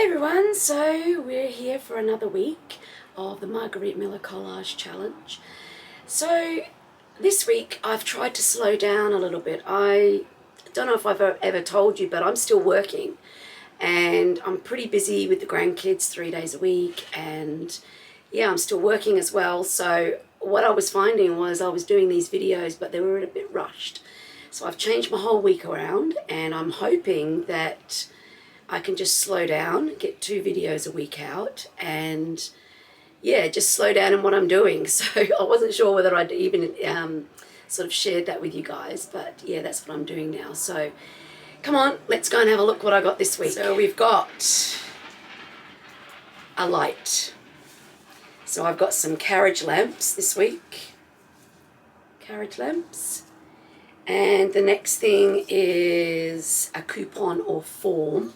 Hey everyone, so we're here for another week of the Margarete Miller Collage Challenge. So this week I've tried to slow down a little bit. I don't know if I've ever told you, but I'm still working and I'm pretty busy with the grandkids 3 days a week, and yeah, I'm still working as well. So what I was finding was I was doing these videos but they were a bit rushed. So I've changed my whole week around and I'm hoping that I can just slow down, get 2 videos a week out, and yeah, just slow down in what I'm doing. So I wasn't sure whether I'd even sort of shared that with you guys, but yeah, that's what I'm doing now. So come on, let's go and have a look what I got this week. So we've got a light. So I've got some carriage lamps this week. Carriage lamps. And the next thing is a coupon or form.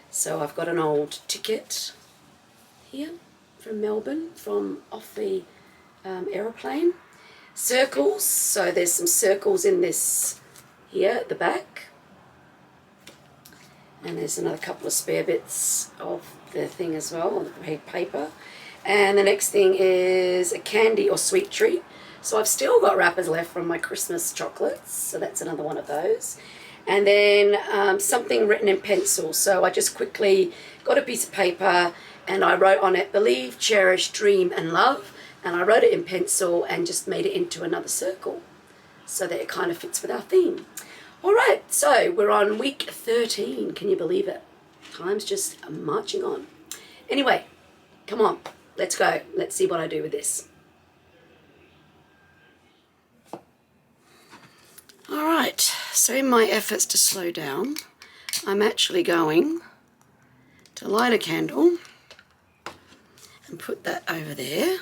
So I've got an old ticket here from Melbourne, from off the aeroplane. Circles, so there's some circles in this here at the back. And there's another couple of spare bits of the thing as well, the paper. And the next thing is a candy or sweet treat. So I've still got wrappers left from my Christmas chocolates, so that's another one of those. And then something written in pencil. So I just quickly got a piece of paper and I wrote on it, believe, cherish, dream and love. And I wrote it in pencil and just made it into another circle so that it kind of fits with our theme. All right, so we're on week 13. Can you believe it? Time's just marching on. Anyway, come on, let's go. Let's see what I do with this. All right, so in my efforts to slow down, I'm actually going to light a candle and put that over there.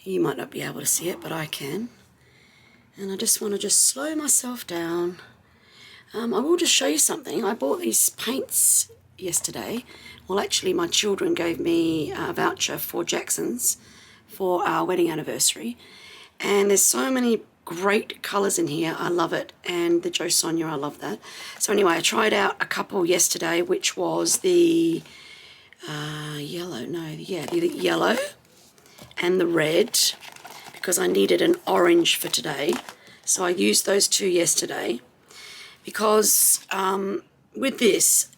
You might not be able to see it, but I can. And I just want to slow myself down. I will just show you something. I bought these paints yesterday. Well, actually, my children gave me a voucher for Jackson's for our wedding anniversary. And there's so many great colours in here. I love it. And the Jo Sonia, I love that. So anyway, I tried out a couple yesterday, which was the the yellow and the red, because I needed an orange for today. So I used those 2 yesterday because with this,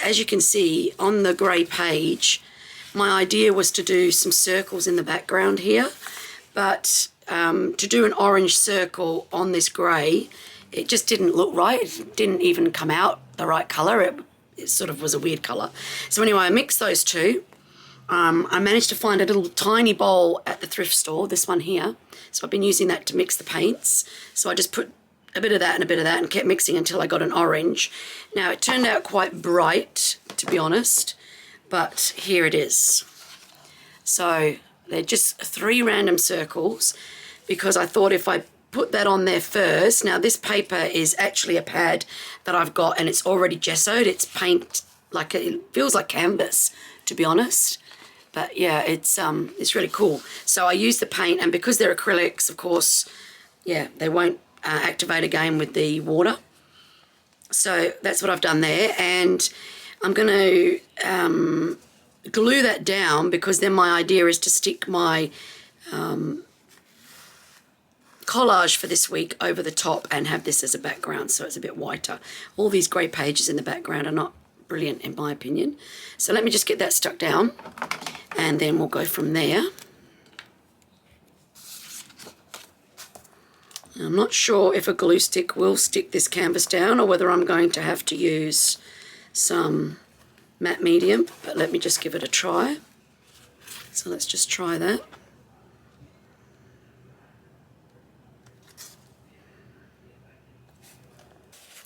as you can see on the grey page, my idea was to do some circles in the background here, but to do an orange circle on this grey, it just didn't look right. It didn't even come out the right colour. It sort of was a weird colour. So anyway, I mixed those 2. I managed to find a little tiny bowl at the thrift store, this one here. So I've been using that to mix the paints. So I just put a bit of that and a bit of that and kept mixing until I got an orange. Now, it turned out quite bright, to be honest, but here it is. So they're just 3 random circles, because I thought if I put that on there first, now this paper is actually a pad that I've got and it's already gessoed. It's paint, like it feels like canvas, to be honest. But yeah, it's really cool. So I use the paint, and because they're acrylics, of course, yeah, they won't activate again with the water. So that's what I've done there, and I'm going to glue that down, because then my idea is to stick my collage for this week over the top and have this as a background, so it's a bit whiter. All these grey pages in the background are not brilliant in my opinion. So let me just get that stuck down and then we'll go from there. I'm not sure if a glue stick will stick this canvas down or whether I'm going to have to use some matte medium, but let me just give it a try. So let's just try that.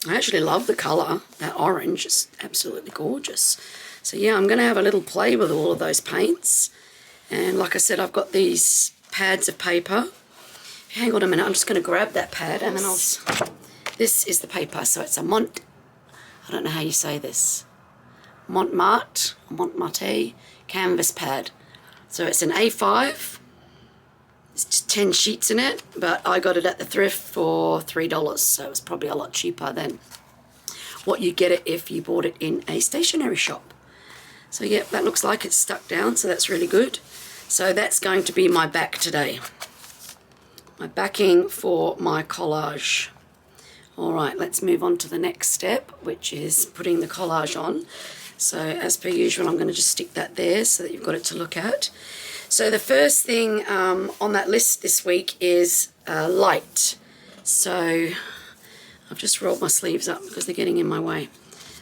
I actually love the colour. That orange is absolutely gorgeous. So yeah, I'm going to have a little play with all of those paints. And like I said, I've got these pads of paper. Hang on a minute, I'm just going to grab that pad and then this is the paper. So it's a I don't know how you say this. Montmartre canvas pad. So it's an A5. It's just 10 sheets in it, but I got it at the thrift for $3, so it was probably a lot cheaper than what you get it if you bought it in a stationery shop. So yeah, that looks like it's stuck down, so that's really good. So that's going to be my back today. My backing for my collage. All right, let's move on to the next step, which is putting the collage on. So as per usual, I'm going to just stick that there so that you've got it to look at. So the first thing on that list this week is light. So I've just rolled my sleeves up because they're getting in my way.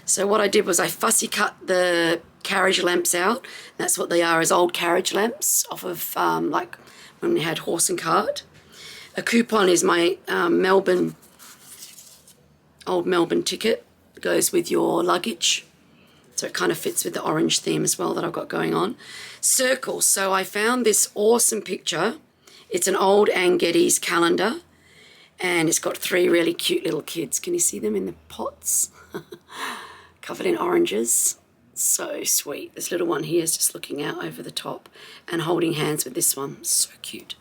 So what I did was I fussy cut the carriage lamps out. That's what they are, is old carriage lamps off of like when we had horse and cart. A coupon is my old Melbourne ticket. It goes with your luggage. So it kind of fits with the orange theme as well that I've got going on. Circles. So I found this awesome picture. It's an old Anne Geddes calendar. And it's got 3 really cute little kids. Can you see them in the pots? Covered in oranges. So sweet. This little one here is just looking out over the top and holding hands with this one. So cute.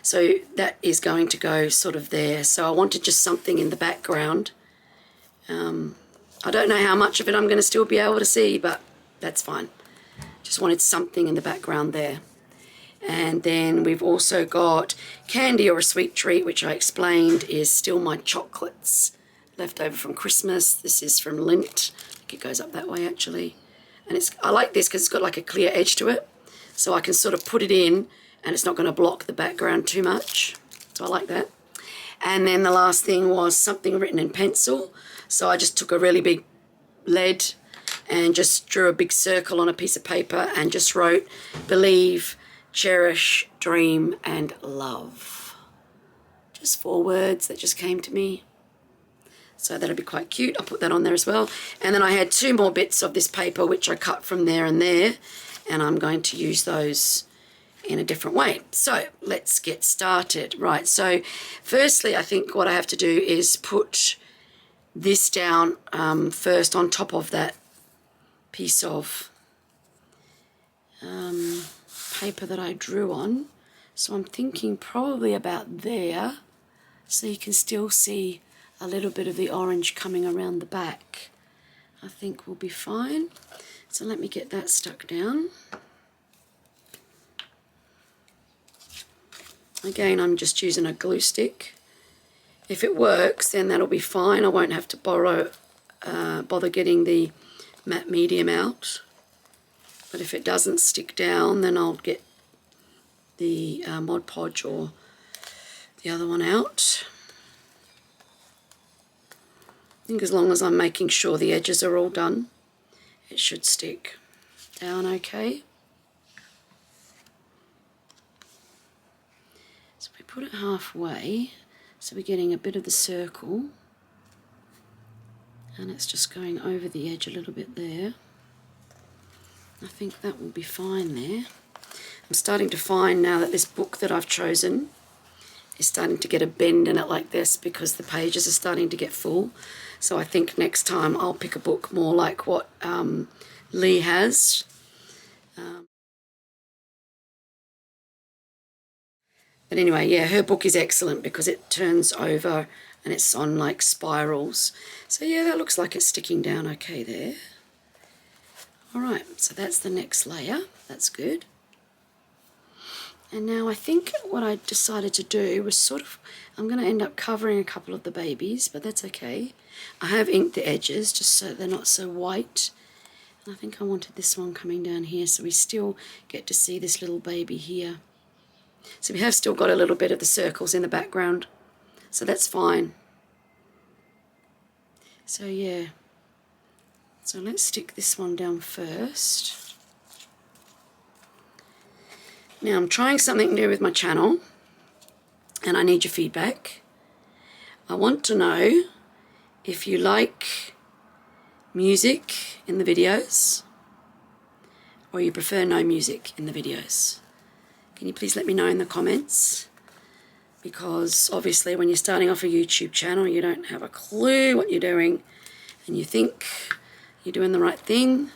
So that is going to go sort of there. So I wanted just something in the background. I don't know how much of it I'm going to still be able to see, but that's fine. Just wanted something in the background there. And then we've also got candy or a sweet treat, which I explained is still my chocolates left over from Christmas. This is from Lindt. I think it goes up that way actually. And I like this because it's got like a clear edge to it. So I can sort of put it in and it's not going to block the background too much. So I like that. And then the last thing was something written in pencil. So I just took a really big lead and just drew a big circle on a piece of paper and just wrote, believe, cherish, dream, and love. Just 4 words that just came to me. So that'll be quite cute. I'll put that on there as well. And then I had 2 more bits of this paper which I cut from there and there. And I'm going to use those in a different way. So let's get started. Right, so firstly I think what I have to do is put this down first on top of that piece of paper that I drew on. So I'm thinking probably about there, so you can still see a little bit of the orange coming around the back. I think we'll be fine. So let me get that stuck down. Again, I'm just using a glue stick. If it works, then that'll be fine. I won't have to bother getting the matte medium out. But if it doesn't stick down, then I'll get the Mod Podge or the other one out. I think as long as I'm making sure the edges are all done, it should stick down okay. So we put it halfway. So we're getting a bit of the circle and it's just going over the edge a little bit there. I think that will be fine there. I'm starting to find now that this book that I've chosen is starting to get a bend in it like this because the pages are starting to get full. So I think next time I'll pick a book more like what Lee has. But anyway, yeah, her book is excellent because it turns over and it's on like spirals. So yeah, that looks like it's sticking down okay there. All right, so that's the next layer. That's good. And now I think what I decided to do was sort of, I'm going to end up covering a couple of the babies, but that's okay. I have inked the edges just so they're not so white. And I think I wanted this one coming down here so we still get to see this little baby here. So we have still got a little bit of the circles in the background, so that's fine. So yeah, so let's stick this one down first. Now I'm trying something new with my channel and I need your feedback. I want to know if you like music in the videos or you prefer no music in the videos. Can you please let me know in the comments? Because obviously when you're starting off a YouTube channel, you don't have a clue what you're doing and you think you're doing the right thing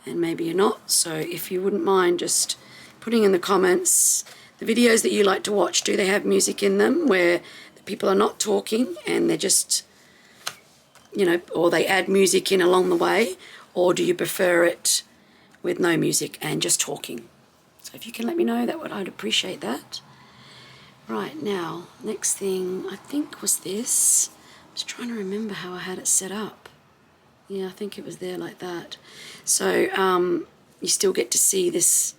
and maybe you're not. So if you wouldn't mind just putting in the comments the videos that you like to watch, do they have music in them where the people are not talking and they're just, you know, or they add music in along the way, or do you prefer it with no music and just talking. So if you can let me know, I'd appreciate that. Right, now, next thing I think was this. I was trying to remember how I had it set up. Yeah, I think it was there like that. So you still get to see this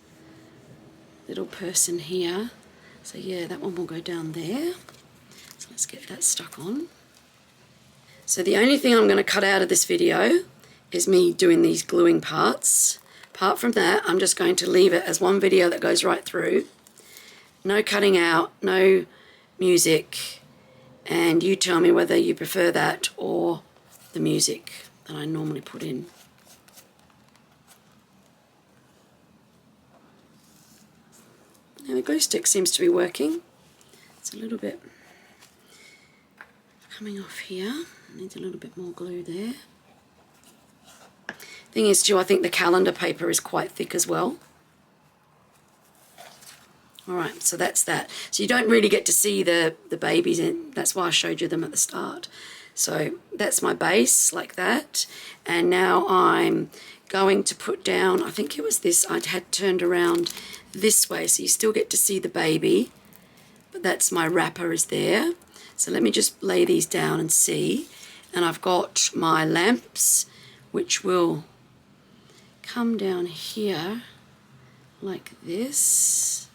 little person here. So yeah, that one will go down there. So let's get that stuck on. So the only thing I'm going to cut out of this video is me doing these gluing parts. Apart from that, I'm just going to leave it as one video that goes right through. No cutting out, no music, and you tell me whether you prefer that or the music that I normally put in. Now the glue stick seems to be working. It's a little bit coming off here. Needs a little bit more glue there. Thing is too, I think the calendar paper is quite thick as well. Alright, so that's that. So you don't really get to see the babies, and that's why I showed you them at the start. So that's my base, like that. And now I'm going to put down, I think it was this, I had turned around this way, so you still get to see the baby, but that's my wrapper is there. So let me just lay these down and see. And I've got my lamps, which will come down here like this.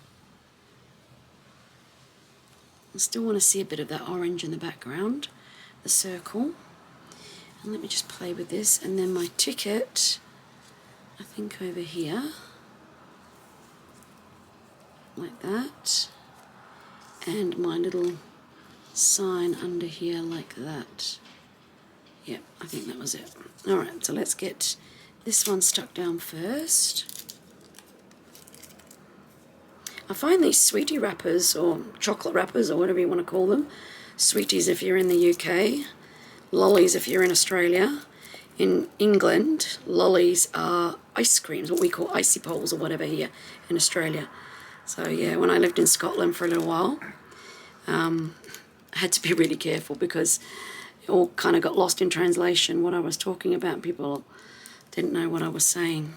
I still want to see a bit of that orange in the background, the circle. And let me just play with this. And then my ticket, I think over here, like that. And my little sign under here like that. Yep, I think that was it. Alright, so let's get this one stuck down first. I find these sweetie wrappers, or chocolate wrappers, or whatever you want to call them, sweeties if you're in the UK, lollies if you're in Australia. In England, lollies are ice creams, what we call icy poles or whatever here in Australia. So yeah, when I lived in Scotland for a little while, I had to be really careful because it all kind of got lost in translation, what I was talking about. People didn't know what I was saying.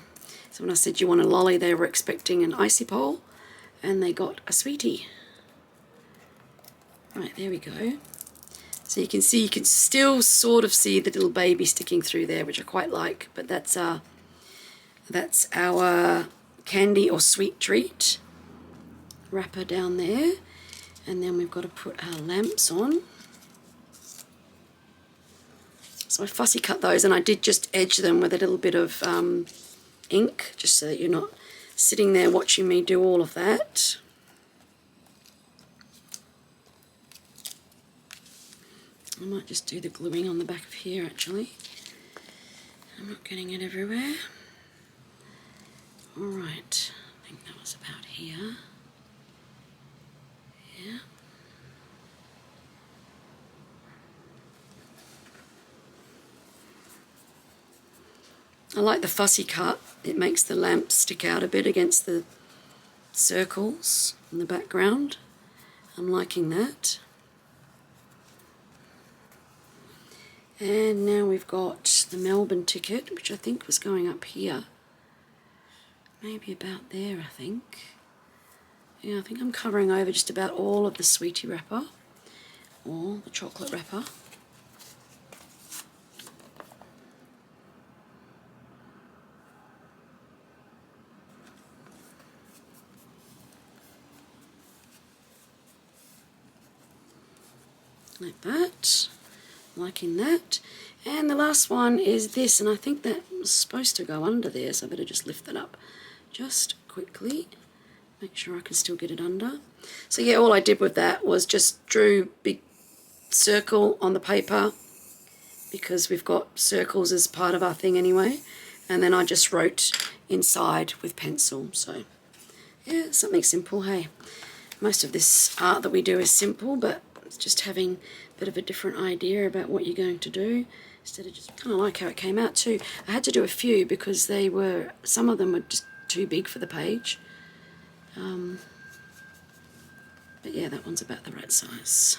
So when I said you want a lolly, they were expecting an icy pole, and they got a sweetie. Right, there we go. So you can see, you can still sort of see the little baby sticking through there, which I quite like, but that's our candy or sweet treat wrapper down there. And then we've got to put our lamps on. So I fussy cut those, and I did just edge them with a little bit of ink, just so that you're not sitting there watching me do all of that. I might just do the gluing on the back of here actually. I'm not getting it everywhere. Alright, I think that was about here. Yeah. I like the fussy cut. It makes the lamp stick out a bit against the circles in the background. I'm liking that. And now we've got the Melbourne ticket, which I think was going up here. Maybe about there, I think. Yeah, I think I'm covering over just about all of the sweetie wrapper, or the chocolate wrapper. Like that. Liking that. And the last one is this, and I think that was supposed to go under there, so I better just lift that up just quickly, make sure I can still get it under. So yeah, all I did with that was just drew big circle on the paper, because we've got circles as part of our thing anyway, and then I just wrote inside with pencil. So yeah, something simple. Hey, most of this art that we do is simple, but it's just having a bit of a different idea about what you're going to do, instead of just kind of like how it came out too. I had to do a few because some of them were just too big for the page. But yeah, that one's about the right size.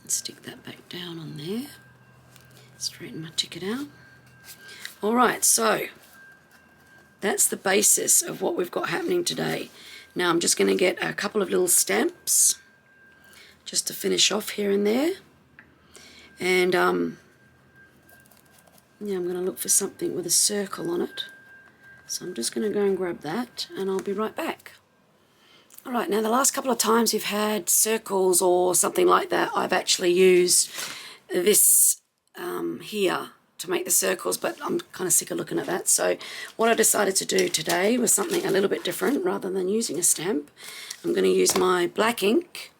Stick that back down on there. Straighten my ticket out. Alright, so that's the basis of what we've got happening today. Now I'm just going to get a couple of little stamps just to finish off here and there. And yeah, I'm going to look for something with a circle on it. So I'm just going to go and grab that and I'll be right back. Alright, now the last couple of times you've had circles or something like that, I've actually used this here to make the circles, but I'm kind of sick of looking at that. So what I decided to do today was something a little bit different. Rather than using a stamp, I'm going to use my black ink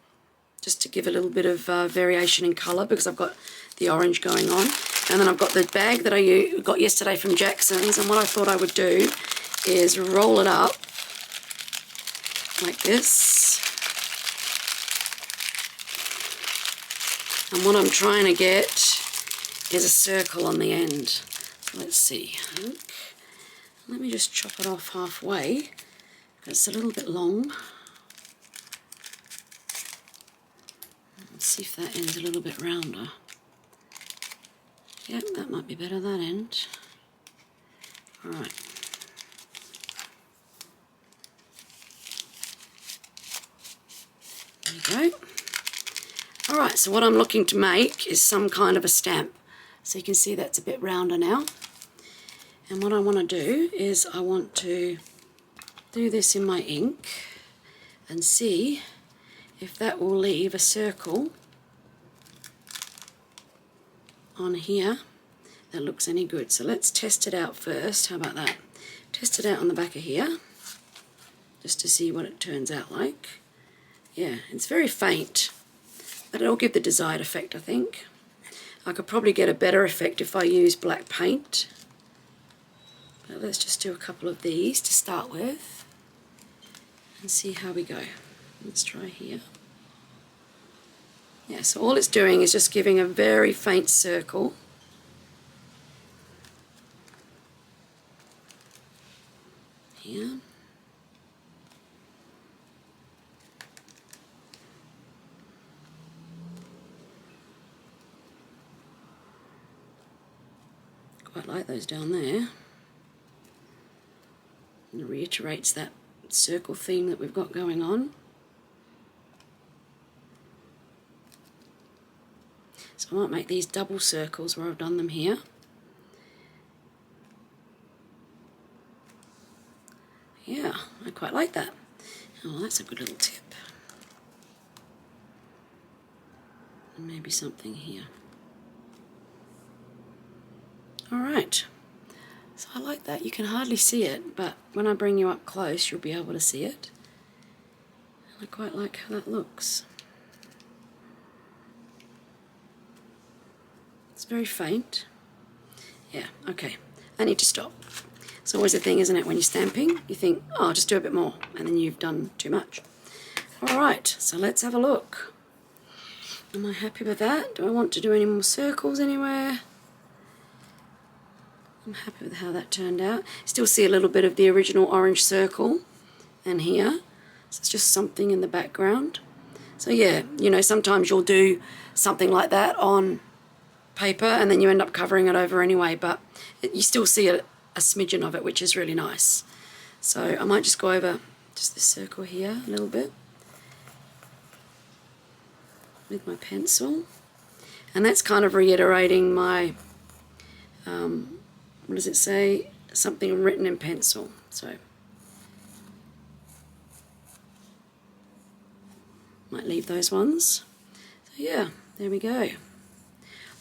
just to give a little bit of variation in colour, because I've got the orange going on. And then I've got the bag that I got yesterday from Jackson's, and what I thought I would do is roll it up like this. And what I'm trying to get is a circle on the end. So let's see. Let me just chop it off halfway. It's a little bit long. Let's see if that end's a little bit rounder. Yep, that might be better, that end. Alright. There we go. Alright, so what I'm looking to make is some kind of a stamp. So you can see that's a bit rounder now. And what I want to do is I want to do this in my ink and see if that will leave a circle on here that looks any good. So let's test it out first. How about that? Test it out on the back of here just to see what it turns out like. Yeah, it's very faint, but it'll give the desired effect, I think. I could probably get a better effect if I use black paint. But let's just do a couple of these to start with and see how we go. Let's try here. Yeah, so all it's doing is just giving a very faint circle. Here. Quite like those down there. And it reiterates that circle theme that we've got going on. So I might make these double circles where I've done them here. Yeah, I quite like that. Oh, that's a good little tip. And maybe something here. Alright, so I like that. You can hardly see it, but when I bring you up close you'll be able to see it. And I quite like how that looks. It's very faint. Yeah, okay, I need to stop. It's always a thing, isn't it, when you're stamping? You think, oh, I'll just do a bit more, and then you've done too much. Alright, so let's have a look. Am I happy with that? Do I want to do any more circles anywhere? I'm happy with how that turned out. Still see a little bit of the original orange circle and here. So it's just something in the background. So yeah, you know, sometimes you'll do something like that on paper and then you end up covering it over anyway, but you still see a smidgen of it, which is really nice. So I might just go over just this circle here a little bit with my pencil. And that's kind of reiterating my what does it say? Something written in pencil. So might leave those ones. So yeah, there we go.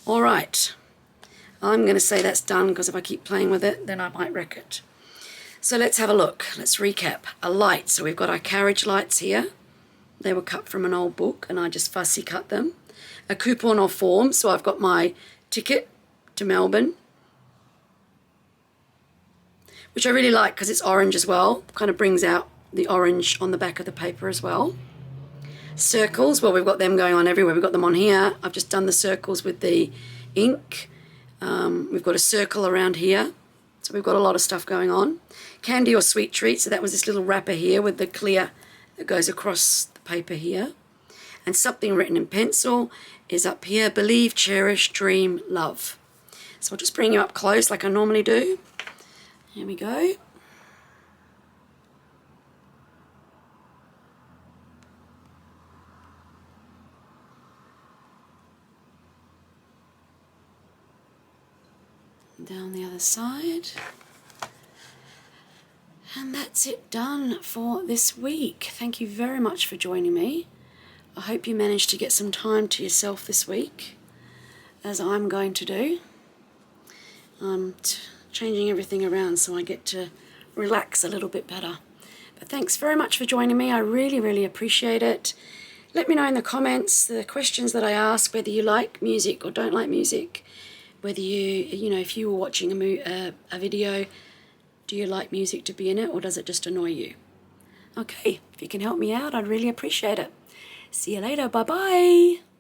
Alright, I'm going to say that's done because if I keep playing with it then I might wreck it. So let's have a look. Let's recap. A light. So we've got our carriage lights here. They were cut from an old book and I just fussy cut them. A coupon or form. So I've got my ticket to Melbourne, which I really like because it's orange as well. Kind of brings out the orange on the back of the paper as well. Circles, well, we've got them going on everywhere. We've got them on here. I've just done the circles with the ink. We've got a circle around here. So we've got a lot of stuff going on. Candy or sweet treat. So that was this little wrapper here with the clear that goes across the paper here. And something written in pencil is up here. Believe, cherish, dream, love. So I'll just bring you up close like I normally do. Here we go. Down the other side. And that's it done for this week. Thank you very much for joining me. I hope you managed to get some time to yourself this week, as I'm going to do. I'm changing everything around so I get to relax a little bit better. But thanks very much for joining me. I really, really appreciate it. Let me know in the comments the questions that I ask, whether you like music or don't like music, whether you know, if you were watching a video, do you like music to be in it, or does it just annoy you? Okay, if you can help me out, I'd really appreciate it. See you later. Bye-bye.